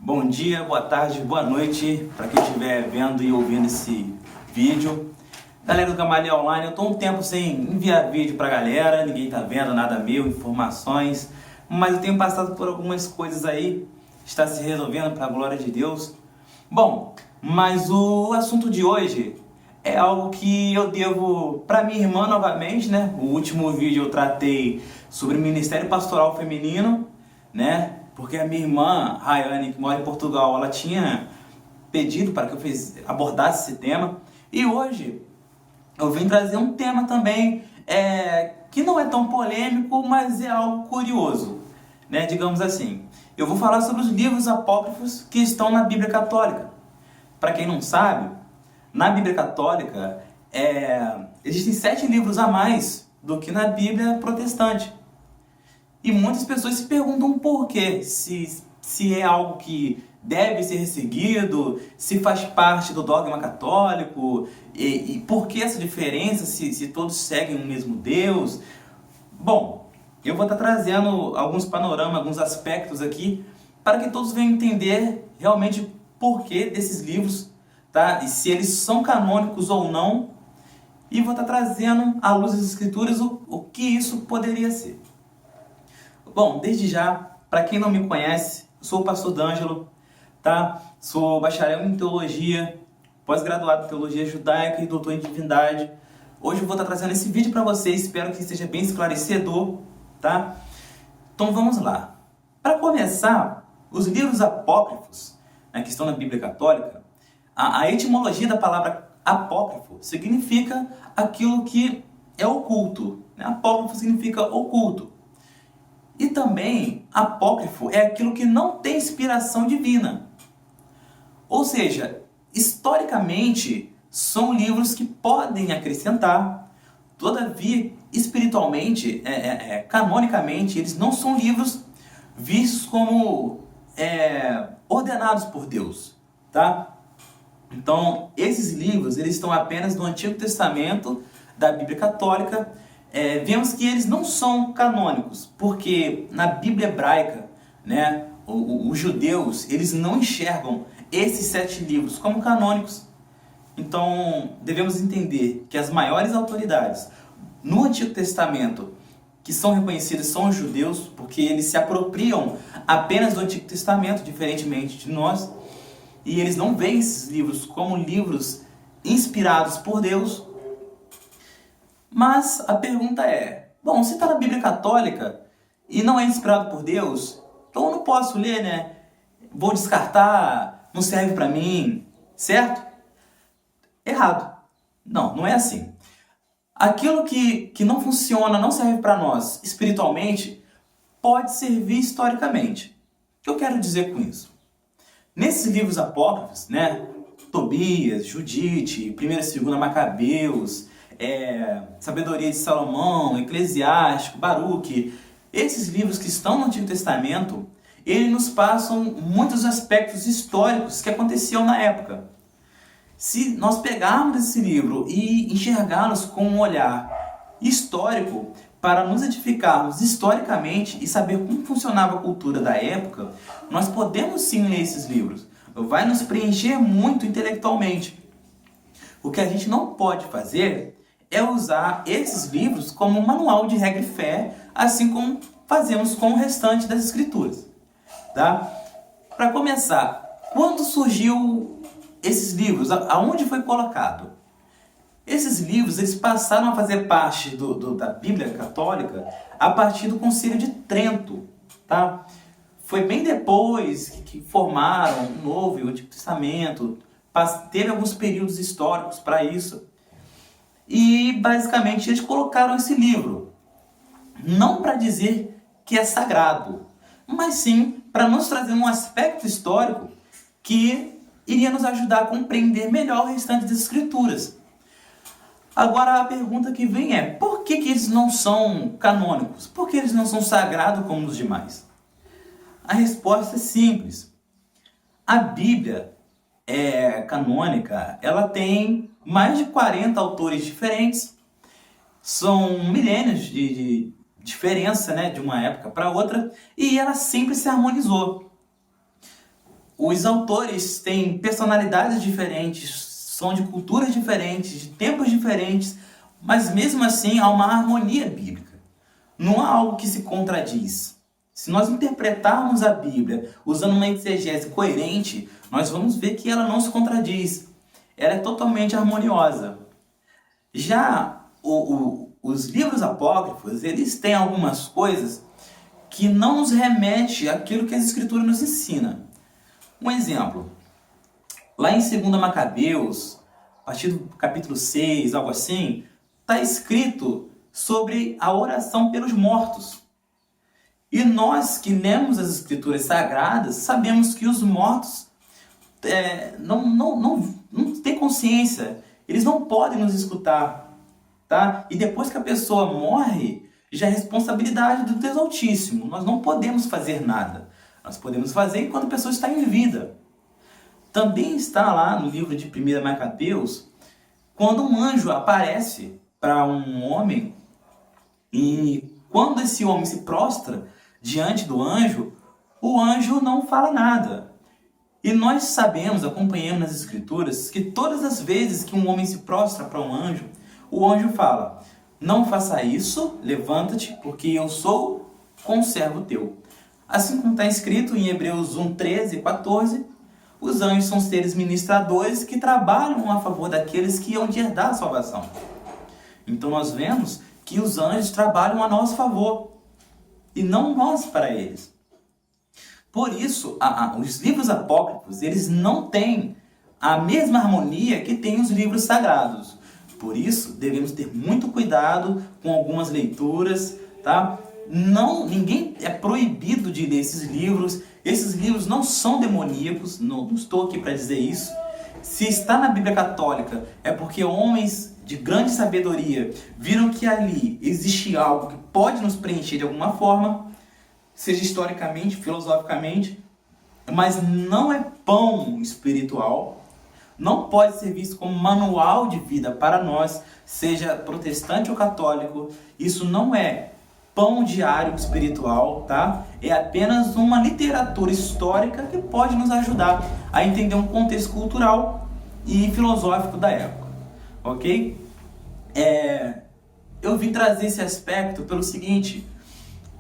Bom dia, boa tarde, boa noite para quem estiver vendo e ouvindo esse vídeo. Galera do Gamaliel Online, eu estou um tempo sem enviar vídeo para a galera, ninguém está vendo nada meu, informações, mas eu tenho passado por algumas coisas aí, está se resolvendo para a glória de Deus. Bom, mas o assunto de hoje é algo que eu devo para minha irmã novamente, né? O último vídeo eu tratei sobre o Ministério Pastoral Feminino, né? Porque a minha irmã, Rayane, que mora em Portugal, ela tinha pedido para que eu abordasse esse tema. E hoje eu vim trazer um tema também que não é tão polêmico, mas é algo curioso, né? Digamos assim. Eu vou falar sobre os livros apócrifos que estão na Bíblia Católica. Para quem não sabe, na Bíblia Católica existem 7 livros a mais do que na Bíblia Protestante. E muitas pessoas se perguntam por quê, se é algo que deve ser seguido, se faz parte do dogma católico, e por que essa diferença, se todos seguem o mesmo Deus. Bom, eu vou estar trazendo alguns panoramas, alguns aspectos aqui, para que todos venham entender realmente por que desses livros, tá? E se eles são canônicos ou não, e vou estar trazendo à luz das Escrituras o que isso poderia ser. Bom, desde já, para quem não me conhece, sou o pastor D'Angelo, tá? Sou bacharel em teologia, pós-graduado em teologia judaica e doutor em divindade. Hoje eu vou estar trazendo esse vídeo para vocês, espero que seja bem esclarecedor, tá? Então vamos lá. Para começar, os livros apócrifos, né, que estão na Bíblia Católica, a etimologia da palavra apócrifo significa aquilo que é oculto, né? Apócrifo significa oculto. E também, apócrifo é aquilo que não tem inspiração divina. Ou seja, historicamente, são livros que podem acrescentar, todavia, espiritualmente, canonicamente, eles não são livros vistos como ordenados por Deus, tá? Então, esses livros, eles estão apenas no Antigo Testamento da Bíblia Católica. Vemos que eles não são canônicos, porque na Bíblia hebraica, né, os judeus, eles não enxergam esses 7 livros como canônicos. Então, devemos entender que as maiores autoridades no Antigo Testamento que são reconhecidas são os judeus, porque eles se apropriam apenas do Antigo Testamento, diferentemente de nós, e eles não veem esses livros como livros inspirados por Deus. Mas a pergunta é, bom, se está na Bíblia Católica e não é inspirado por Deus, então eu não posso ler, né? Vou descartar, não serve para mim, certo? Errado. Não é assim. Aquilo que não funciona, não serve para nós espiritualmente, pode servir historicamente. O que eu quero dizer com isso? Nesses livros apócrifos, né? Tobias, Judite, 1ª e 2ª Macabeus, Sabedoria de Salomão, Eclesiástico, Baruque, esses livros que estão no Antigo Testamento, eles nos passam muitos aspectos históricos que aconteciam na época. Se nós pegarmos esse livro e enxergarmos com um olhar histórico, para nos edificarmos historicamente e saber como funcionava a cultura da época, nós podemos sim ler esses livros. Vai nos preencher muito intelectualmente. O que a gente não pode fazer é usar esses livros como um manual de regra e fé, assim como fazemos com o restante das Escrituras. Tá? Para começar, quando surgiu esses livros? Aonde foi colocado? Esses livros eles passaram a fazer parte da Bíblia Católica a partir do Concílio de Trento. Tá? Foi bem depois que formaram o Novo e o Antigo Testamento. Teve alguns períodos históricos para isso. E basicamente eles colocaram esse livro, não para dizer que é sagrado, mas sim para nos trazer um aspecto histórico que iria nos ajudar a compreender melhor o restante das Escrituras. Agora a pergunta que vem é, por que eles não são canônicos? Por que eles não são sagrados como os demais? A resposta é simples. A Bíblia canônica, ela tem mais de 40 autores diferentes, são milênios de diferença, né, de uma época para outra, e ela sempre se harmonizou. os autores têm personalidades diferentes, são de culturas diferentes, de tempos diferentes, mas mesmo assim há uma harmonia bíblica. Não há algo que se contradiz. Se nós interpretarmos a Bíblia usando uma exegese coerente, nós vamos ver que ela não se contradiz. Ela é totalmente harmoniosa. Já os livros apócrifos, eles têm algumas coisas que não nos remete àquilo que as Escrituras nos ensinam. Um exemplo, lá em 2 Macabeus, a partir do capítulo 6, algo assim, está escrito sobre a oração pelos mortos. E nós que lemos as Escrituras Sagradas, sabemos que os mortos não têm consciência, eles não podem nos escutar. Tá? E depois que a pessoa morre, já é responsabilidade do Deus Altíssimo. Nós não podemos fazer nada. Nós podemos fazer enquanto a pessoa está em vida. Também está lá no livro de 1 Macabeus, quando um anjo aparece para um homem, e quando esse homem se prostra diante do anjo, o anjo não fala nada. E nós sabemos, acompanhamos nas Escrituras, que todas as vezes que um homem se prostra para um anjo, o anjo fala: não faça isso, levanta-te, porque eu sou conservo teu. Assim como está escrito em Hebreus 1, 13 e 14, os anjos são seres ministradores que trabalham a favor daqueles que hão de herdar a salvação. Então nós vemos que os anjos trabalham a nosso favor, e não nós para eles. Por isso, os livros apócrifos, eles não têm a mesma harmonia que tem os livros sagrados. Por isso, devemos ter muito cuidado com algumas leituras, tá? Ninguém é proibido de ler esses livros. Esses livros não são demoníacos, não estou aqui para dizer isso. Se está na Bíblia Católica, é porque homens de grande sabedoria viram que ali existe algo que pode nos preencher de alguma forma, seja historicamente, filosoficamente, mas não é pão espiritual. Não pode ser visto como manual de vida para nós, seja protestante ou católico. Isso não é pão diário espiritual, tá? É apenas uma literatura histórica que pode nos ajudar a entender um contexto cultural e filosófico da época, ok? Eu vim trazer esse aspecto pelo seguinte: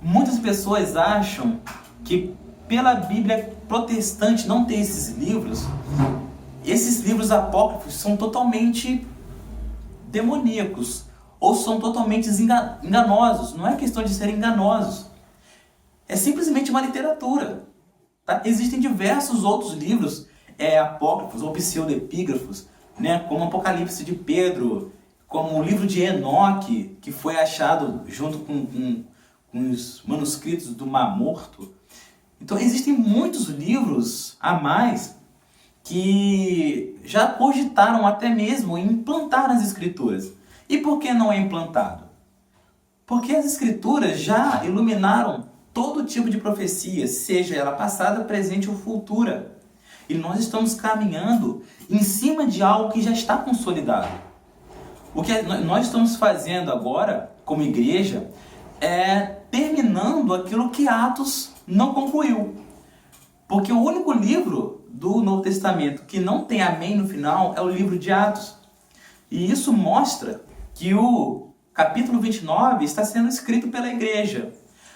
muitas pessoas acham que pela Bíblia protestante não ter esses livros apócrifos são totalmente demoníacos ou são totalmente enganosos. Não é questão de serem enganosos, é simplesmente uma literatura, tá? Existem diversos outros livros apócrifos ou pseudepígrafos, né? Como o Apocalipse de Pedro, como o livro de Enoque, que foi achado junto com os manuscritos do Mar Morto. Então existem muitos livros a mais que já cogitaram até mesmo em implantar nas Escrituras. E por que não é implantado? Porque as Escrituras já iluminaram todo tipo de profecia, seja ela passada, presente ou futura. E nós estamos caminhando em cima de algo que já está consolidado. O que nós estamos fazendo agora, como igreja, é terminando aquilo que Atos não concluiu. Porque o único livro do Novo Testamento que não tem amém no final é o livro de Atos. E isso mostra que o capítulo 29 está sendo escrito pela igreja,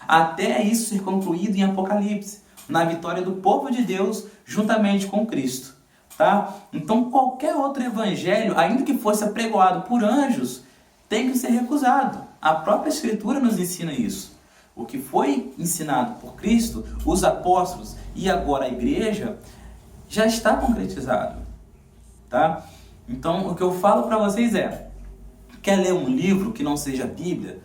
até isso ser concluído em Apocalipse, na vitória do povo de Deus juntamente com Cristo. Tá? Então qualquer outro evangelho, ainda que fosse apregoado por anjos, tem que ser recusado. A própria Escritura nos ensina isso. O que foi ensinado por Cristo, os apóstolos e agora a igreja, já está concretizado. Tá? Então o que eu falo para vocês quer ler um livro que não seja a Bíblia?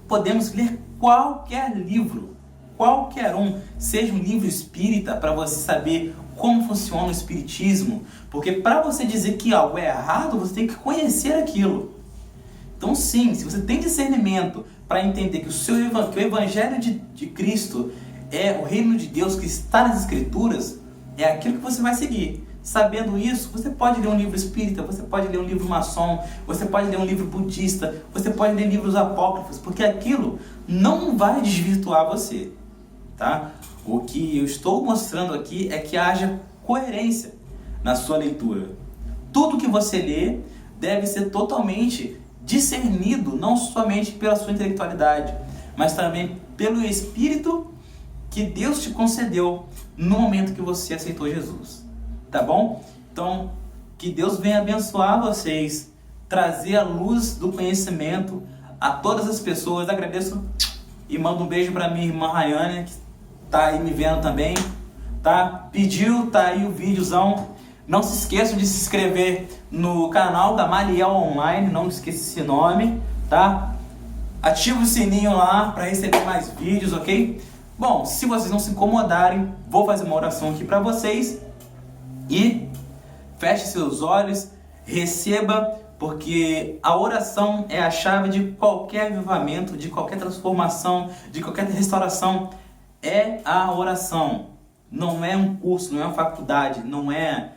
Podemos ler qualquer livro, qualquer um, seja um livro espírita, para você saber como funciona o espiritismo, porque para você dizer que algo é errado, você tem que conhecer aquilo. Então sim, se você tem discernimento para entender que o Evangelho de Cristo é o reino de Deus que está nas Escrituras, é aquilo que você vai seguir. Sabendo isso, você pode ler um livro espírita, você pode ler um livro maçom, você pode ler um livro budista, você pode ler livros apócrifos, porque aquilo não vai desvirtuar você. Tá? O que eu estou mostrando aqui é que haja coerência na sua leitura. Tudo que você lê deve ser totalmente discernido, não somente pela sua intelectualidade, mas também pelo Espírito que Deus te concedeu no momento que você aceitou Jesus. Tá bom? Então, que Deus venha abençoar vocês, trazer a luz do conhecimento a todas as pessoas. Agradeço e mando um beijo para minha irmã Rayane, que tá aí me vendo também, tá? Pediu, tá aí o videozão. Não se esqueçam de se inscrever no canal Gamaliel Online, não esqueça esse nome, tá? Ativa o sininho lá para receber mais vídeos, ok? Bom, se vocês não se incomodarem, vou fazer uma oração aqui para vocês e feche seus olhos, receba, porque a oração é a chave de qualquer avivamento, de qualquer transformação, de qualquer restauração. É a oração. Não é um curso, não é uma faculdade, não é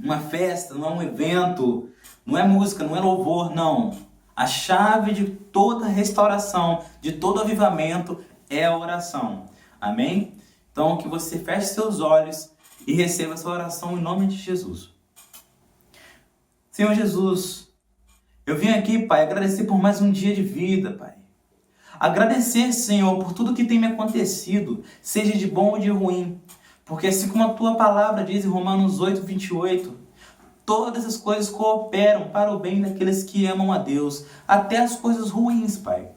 uma festa, não é um evento, não é música, não é louvor, não. A chave de toda restauração, de todo avivamento é a oração. Amém? Então que você feche seus olhos e receba essa oração em nome de Jesus. Senhor Jesus, eu vim aqui, Pai, agradecer por mais um dia de vida, Pai. Agradecer, Senhor, por tudo que tem me acontecido, seja de bom ou de ruim. Porque assim como a Tua palavra diz em Romanos 8, 28, todas as coisas cooperam para o bem daqueles que amam a Deus, até as coisas ruins, Pai.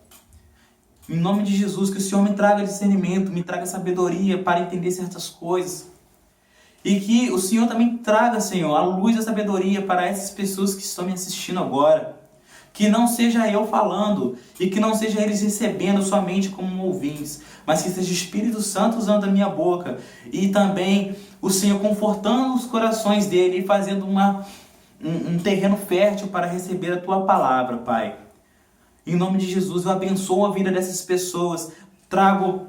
Em nome de Jesus, que o Senhor me traga discernimento, me traga sabedoria para entender certas coisas. E que o Senhor também traga, Senhor, a luz da sabedoria para essas pessoas que estão me assistindo agora. Que não seja eu falando e que não seja eles recebendo somente como ouvintes, mas que seja o Espírito Santo usando a minha boca e também o Senhor confortando os corações dele e fazendo um terreno fértil para receber a Tua palavra, Pai. Em nome de Jesus, eu abençoo a vida dessas pessoas, trago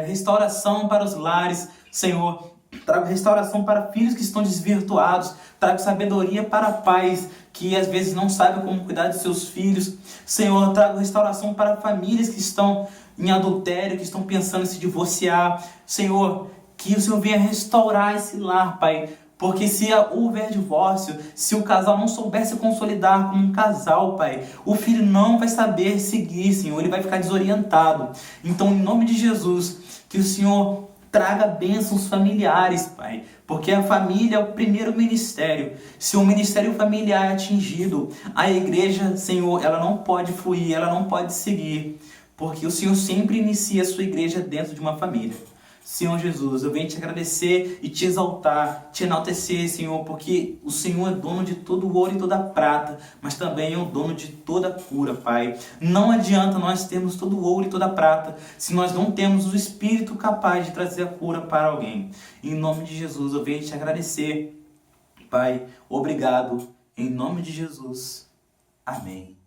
restauração para os lares, Senhor, trago restauração para filhos que estão desvirtuados, trago sabedoria para pais que às vezes não sabem como cuidar de seus filhos. Senhor, trago restauração para famílias que estão em adultério, que estão pensando em se divorciar. Senhor, que o Senhor venha restaurar esse lar, Pai. Porque se houver divórcio, se o casal não souber se consolidar como um casal, Pai, o filho não vai saber seguir, Senhor, ele vai ficar desorientado. Então, em nome de Jesus, que o Senhor traga bênçãos familiares, Pai, porque a família é o primeiro ministério. Se o ministério familiar é atingido, a igreja, Senhor, ela não pode fluir, ela não pode seguir, porque o Senhor sempre inicia a sua igreja dentro de uma família. Senhor Jesus, eu venho te agradecer e te exaltar, te enaltecer, Senhor, porque o Senhor é dono de todo o ouro e toda a prata, mas também é o dono de toda a cura, Pai. Não adianta nós termos todo o ouro e toda a prata se nós não temos o Espírito capaz de trazer a cura para alguém. Em nome de Jesus, eu venho te agradecer, Pai. Obrigado. Em nome de Jesus. Amém.